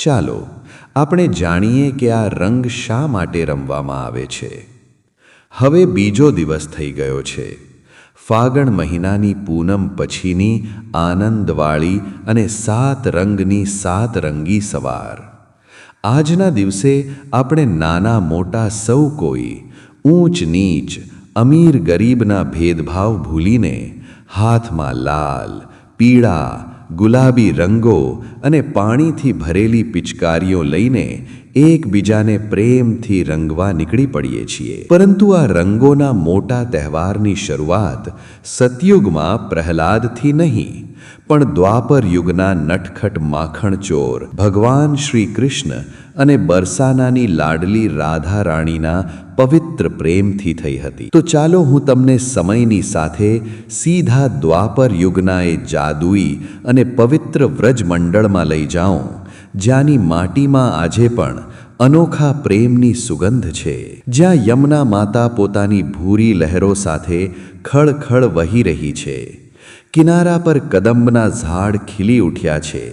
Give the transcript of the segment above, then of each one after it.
ચાલો આપણે જાણીએ કે આ રંગ શા માટે રમવામાં આવે છે. હવે બીજો દિવસ થઈ ગયો છે. ફાગણ મહિનાની પૂનમ પછીની આનંદવાળી અને 7 રંગની 7 રંગી સવાર. આજના દિવસે આપણે નાના મોટા સૌ કોઈ, ઊંચ નીચ, અમીર ગરીબના ભેદભાવ ભૂલીને હાથમાં લાલ, પીળા, ગુલાબી રંગો અને પાણીથી ભરેલી પિચકારીઓ લઈને એકબીજાને પ્રેમથી રંગવા નીકળી પડીએ છીએ. પરંતુ આ રંગોના મોટા તહેવારની શરૂઆત સતયુગમાં પ્રહલાદથી નહીં, પણ દ્વાપર યુગના નટખટ માખણચોર ભગવાન શ્રી કૃષ્ણ અને બરસાનાની લાડલી રાધા રાણીના પવિત્ર પ્રેમથી થઈ હતી. તો ચાલો હું તમને સમયની સાથે સીધા દ્વાપર યુગના એ જાદુઈ અને પવિત્ર વ્રજમંડળમાં લઈ જાઉં, જ્યાંની માટીમાં આજે પણ અનોખા પ્રેમની સુગંધ છે, જ્યાં યમુના માતા પોતાની ભૂરી લહેરો સાથે ખળખળ વહી રહી છે, કિનારા પર કદંબના ઝાડ ખીલી ઉઠ્યા છે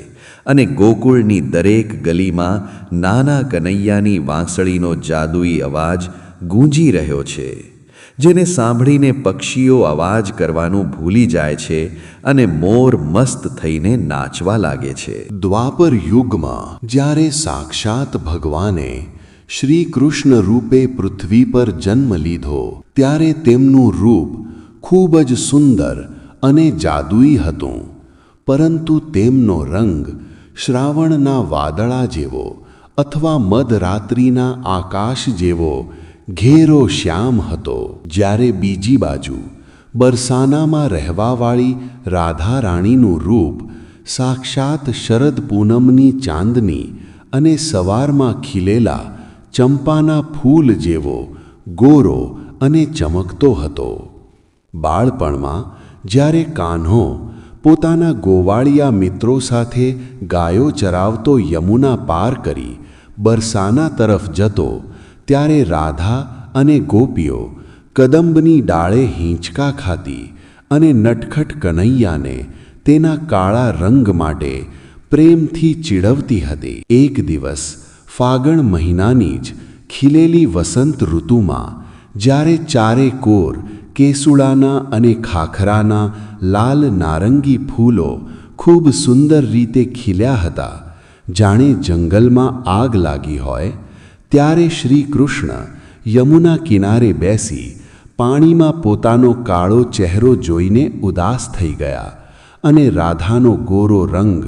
અને ગોકુળની દરેક ગલીમાં નાના કનૈયાની વાંસળીનો જાદુઈ અવાજ ગૂંજી રહ્યો છે, જેને સાંભળીને પક્ષીઓ અવાજ કરવાનું ભૂલી જાય છે અને મોર મસ્ત થઈને નાચવા લાગે છે. દ્વાપર યુગમાં જ્યારે સાક્ષાત ભગવાને શ્રી કૃષ્ણ રૂપે પૃથ્વી પર જન્મ લીધો, ત્યારે તેમનું રૂપ ખૂબ જ સુંદર અને જાદુઈ હતું, પરંતુ તેમનો રંગ શ્રાવણના વાદળા જેવો અથવા મધરાત્રિના આકાશ જેવો ઘેરો શ્યામ હતો. જ્યારે બીજી બાજુ બરસાનામાં રહેવાવાળી રાધા રાણીનું રૂપ સાક્ષાત શરદ પૂનમની ચાંદની અને સવારમાં ખીલેલા ચંપાના ફૂલ જેવો ગોરો અને ચમકતો હતો. બાળપણમાં જ્યારે કાન્હો પોતાના ગોવાળિયા મિત્રો સાથે ગાયો ચરાવતો યમુના પાર કરી બરસાના તરફ જતો, ત્યારે રાધા અને ગોપીઓ કદંબની ડાળે હિંચકા ખાતી અને નટખટ કનૈયાને તેના કાળા રંગ માટે પ્રેમથી ચીડવતી હતી. એક દિવસ ફાગણ મહિનાની જ ખીલેલી વસંત ઋતુમાં, જ્યારે ચારે કોર કેસુડાના અને ખાખરાના લાલ નારંગી ફૂલો ખૂબ સુંદર રીતે ખીલ્યા હતા, જાણે જંગલમાં આગ લાગી હોય, ત્યારે શ્રી કૃષ્ણ યમુના કિનારે બેસી પાણીમાં પોતાનો કાળો ચહેરો જોઈને ઉદાસ થઈ ગયા અને રાધાનો ગોરો રંગ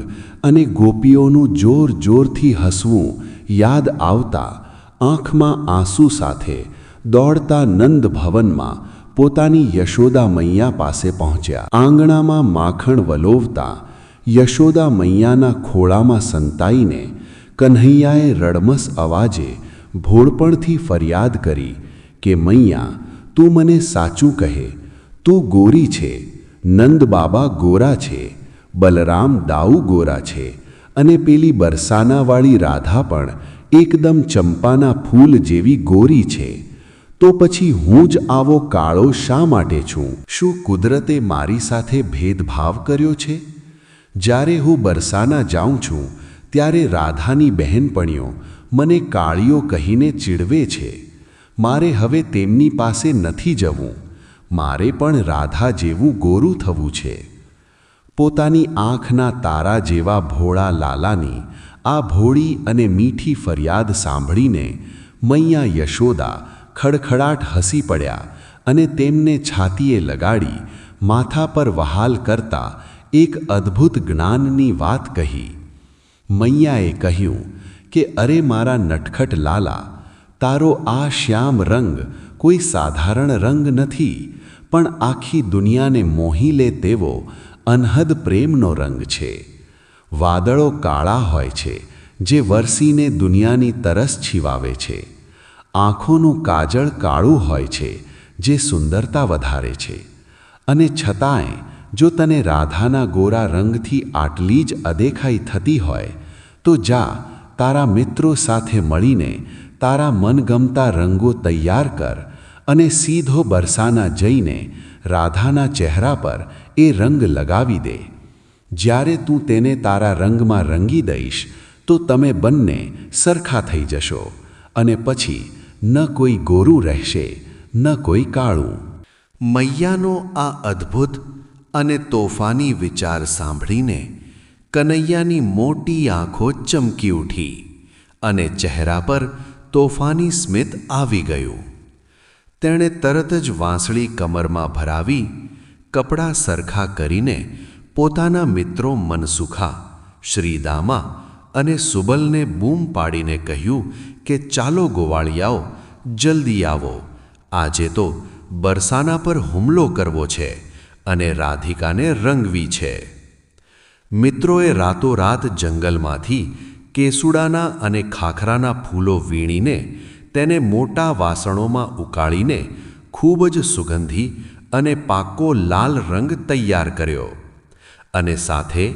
અને ગોપીઓનું જોર જોરથી હસવું યાદ આવતા આંખમાં આંસુ સાથે દોડતા નંદ ભવનમાં પોતાની યશોદા મૈયા પાસે પહોંચ્યા. આંગણામાં માખણ વલોવતા યશોદા મૈયાના ખોળામાં સંતાઈને કન્હૈયાએ રડમસ અવાજે ભોળપણથી ફરિયાદ કરી કે મૈયા, તું મને સાચું કહે, તું ગોરી છે, નંદ બાબા ગોરા છે, બલરામ દાઉ ગોરા છે અને પેલી બરસાનાવાળી રાધા પણ એકદમ ચંપાના ફૂલ જેવી ગોરી છે, તો પછી હું જ આવો કાળો શા માટે છું? શું કુદરતે મારી સાથે ભેદભાવ કર્યો છે? જ્યારે હું બરસાના જાઉં છું, ત્યારે રાધાની બહેનપણીઓ મને કાળીઓ કહીને ચીડવે છે. મારે હવે તેમની પાસે નથી જવું, મારે પણ રાધા જેવું ગોરું થવું છે. પોતાની આંખના તારા જેવા ભોળા લાલાની આ ભોળી અને મીઠી ફરિયાદ સાંભળીને મૈયા યશોદા ખડખડાટ હસી પડ્યા અને તેમને છાતીએ લગાડી માથા પર વહાલ કરતા એક અદ્ભુત જ્ઞાનની વાત કહી. મૈયાએ કહ્યું કે અરે મારા નટખટ લાલા, તારો આ શ્યામ રંગ કોઈ સાધારણ રંગ નથી, પણ આખી દુનિયાને મોહી લે તેવો અનહદ પ્રેમનો રંગ છે. વાદળો કાળા હોય છે જે વરસીને દુનિયાની તરસ છીવાવે છે. આંખોનું કાજળ કાળું હોય છે જે સુંદરતા વધારે છે. અને છતાંય જો તને રાધાના ગોરા રંગથી આટલી જ અદેખાઈ થતી હોય, તો જા તારા મિત્રો સાથે મળીને તારા મનગમતા રંગો તૈયાર કર અને સીધો બરસાના જઈને રાધાના ચહેરા પર એ રંગ લગાવી દે. જ્યારે તું તેને તારા રંગમાં રંગી દઈશ, તો તમે બંને સરખા થઈ જશો અને પછી ન કોઈ ગોરું રહેશે ન કોઈ કાળું. મૈયાનો આ અદ્ભુત અને તોફાની વિચાર સાંભળીને કનૈયાની મોટી આંખો ચમકી ઉઠી અને ચહેરા પર તોફાની સ્મિત આવી ગયું. તેણે તરત જ વાંસળી કમરમાં ભરાવી કપડાં સરખા કરીને પોતાના મિત્રો મનસુખા, શ્રીદામા અને સુબલને બૂમ પાડીને કહ્યું કે ચાલો ગોવાળિયાઓ, જલ્દી આવો, આજે તો બરસાના પર હુમલો કરવો છે અને રાધિકાને રંગવી છે. મિત્રોએ રાતોરાત જંગલમાંથી કેસુડાના અને ખાખરાના ફૂલો વીણીને તેને મોટા વાસણોમાં ઉકાળીને ખૂબ જ સુગંધી અને પાકો લાલ રંગ તૈયાર કર્યો અને સાથે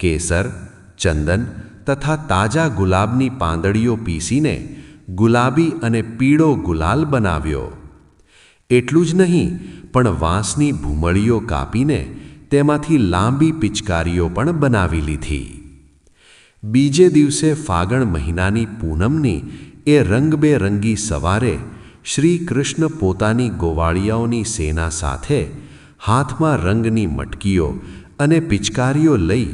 કેસર, ચંદન તથા તાજા ગુલાબની પાંદડીઓ પીસીને ગુલાબી અને પીળો ગુલાલ બનાવ્યો. એટલું જ નહીં, પણ વાંસની ભૂમળીઓ કાપીને તેમાંથી લાંબી પિચકારીઓ પણ બનાવી લીધી. બીજે દિવસે ફાગણ મહિનાની પૂનમની એ રંગબેરંગી સવારે શ્રી કૃષ્ણ પોતાની ગોવાળિયાઓની સેના સાથે હાથમાં રંગની મટકીઓ અને પિચકારીઓ લઈ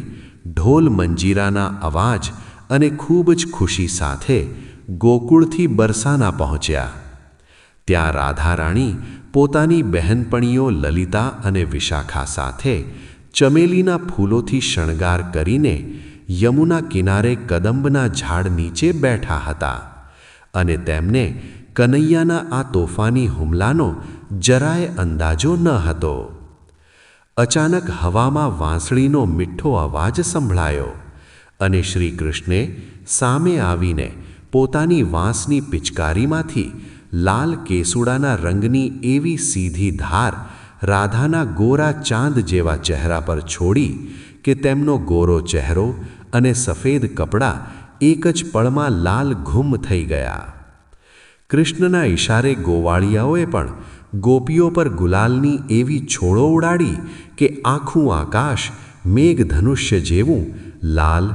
ઢોલ મંજીરાના અવાજ અને ખૂબ જ ખુશી સાથે ગોકુળથી બરસાના પહોંચ્યા. ત્યાં રાધારાણી પોતાની બહેનપણીઓ લલિતા અને વિશાખા સાથે ચમેલીના ફૂલોથી શણગાર કરીને યમુના કિનારે કદંબના ઝાડ નીચે બેઠા હતા અને તેમને કનૈયાના આ તોફાની હુમલાનો જરાય અંદાજો ન હતો. અચાનક હવામાં વાંસળીનો મીઠો અવાજ સંભળાયો અને શ્રી કૃષ્ણે સામે આવીને પોતાની વાંસની પિચકારીમાંથી લાલ કેસુડાના રંગની એવી સીધી ધાર રાધાના ગોરા ચાંદ જેવા ચહેરા પર છોડી કે તેમનો ગોરો ચહેરો અને સફેદ કપડાં એક જ પળમાં લાલ ઘૂમ થઈ ગયા. કૃષ્ણના ઈશારે ગોવાળિયાઓએ પણ ગોપીઓ પર ગુલાલની એવી છોડો ઉડાડી કે આખું આકાશ મેઘધનુષ્ય જેવું લાલ,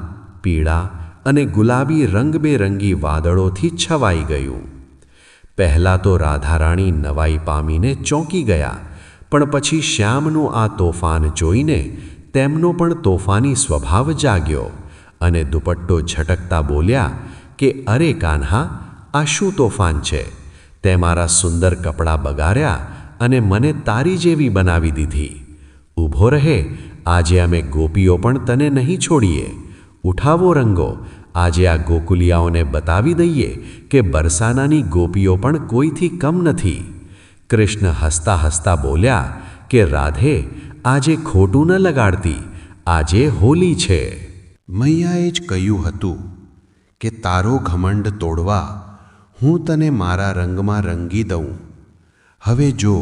પીળા અને ગુલાબી રંગબેરંગી વાદળોથી છવાઈ ગયું. પહેલાં તો રાધારાણી નવાઈ પામીને ચોંકી ગયા, પણ પછી શ્યામનું આ તોફાન જોઈને તેમનો પણ તોફાની સ્વભાવ જાગ્યો અને દુપટ્ટો ઝટકતા બોલ્યા કે અરે કાન્હા, આ શું તોફાન છે? તે મારા સુંદર કપડાં બગાડ્યા અને મને તારી જેવી બનાવી દીધી. ઊભો રહે, આજે અમે ગોપીઓ પણ તને નહીં છોડીએ. ઉઠાવો રંગો, આજે આ ગોકુલિયાઓને બતાવી દઈએ કે બરસાનાની ગોપીઓ પણ કોઈથી કમ નથી. કૃષ્ણ હસતા હસતા બોલ્યા કે રાધે, આજે ખોટું ન લગાડતી, આજે હોલી છે. મૈયાએ જ કહ્યું હતું કે તારો ઘમંડ તોડવા હું તને મારા રંગમાં રંગી દઉં. હવે જો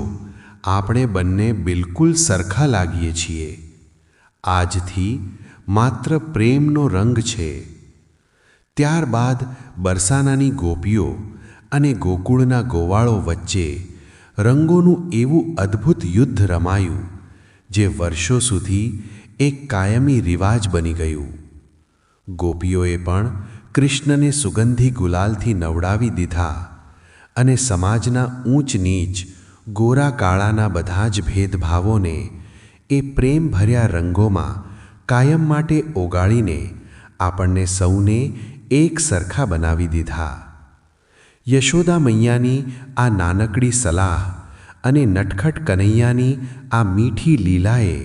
આપણે બંને બિલકુલ સરખા લાગીએ છીએ. આજથી માત્ર પ્રેમનો રંગ છે. ત્યારબાદ બરસાનાની ગોપીઓ અને ગોકુળના ગોવાળો વચ્ચે રંગોનું એવું અદ્ભુત યુદ્ધ રમાયું જે વર્ષો સુધી એક કાયમી રિવાજ બની ગયું. ગોપીઓએ પણ કૃષ્ણને સુગંધી ગુલાલથી નવડાવી દીધા અને સમાજના ઊંચ નીચ, ગોરા કાળાના બધા જ ભેદભાવોને એ પ્રેમભર્યા રંગોમાં કાયમ માટે ઓગાળીને આપણને સૌને એક સરખા બનાવી દીધા. યશોદા મૈયાની આ નાનકડી સલાહ અને નટખટ કનૈયાની આ મીઠી લીલાએ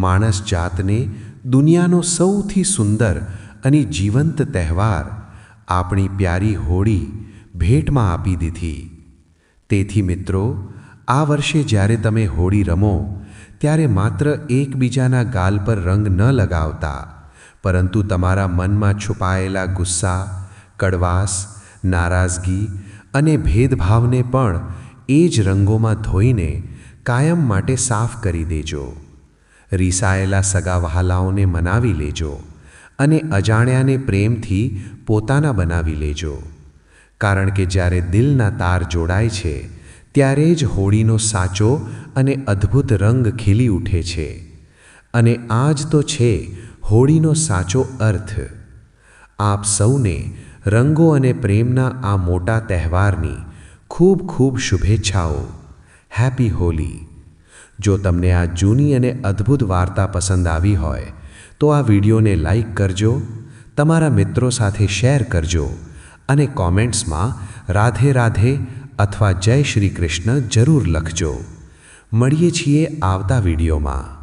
માણસ જાતને દુનિયાનો સૌથી સુંદર અને જીવંત તહેવાર આપણી પ્યારી હોળી ભેટમાં આપી દીધી. તેથી મિત્રો, આ વર્ષે જ્યારે તમે હોળી રમો ત્યારે માત્ર એકબીજાના ગાલ પર રંગ ન લગાવતા, પરંતુ તમારા મનમાં છુપાયેલા ગુસ્સા, કડવાશ, નારાજગી અને ભેદભાવને પણ એ જ રંગોમાં ધોઈને કાયમ માટે સાફ કરી દેજો. રીસાયેલા સગાવહાલાઓને મનાવી લેજો અને અજાણ્યાને પ્રેમથી પોતાના બનાવી લેજો. કારણ કે જ્યારે દિલના તાર જોડાય છે ત્યારે જ હોળીનો સાચો અને અદ્ભુત રંગ ખીલી ઉઠે છે. અને આ જ તો છે હોળીનો સાચો અર્થ. આપ સૌને રંગો અને પ્રેમના આ મોટા તહેવારની ખૂબ ખૂબ શુભેચ્છાઓ. હેપી હોલી. જો તમને આ જૂની અને અદ્ભુત વાર્તા પસંદ આવી હોય તો આ વિડીયોને લાઈક કરજો, તમારા મિત્રો સાથે શેર કરજો અને કોમેન્ટ્સમાં રાધે રાધે અથવા જય શ્રી કૃષ્ણ જરૂર લખજો. મળીએ છીએ આવતા વિડીયોમાં.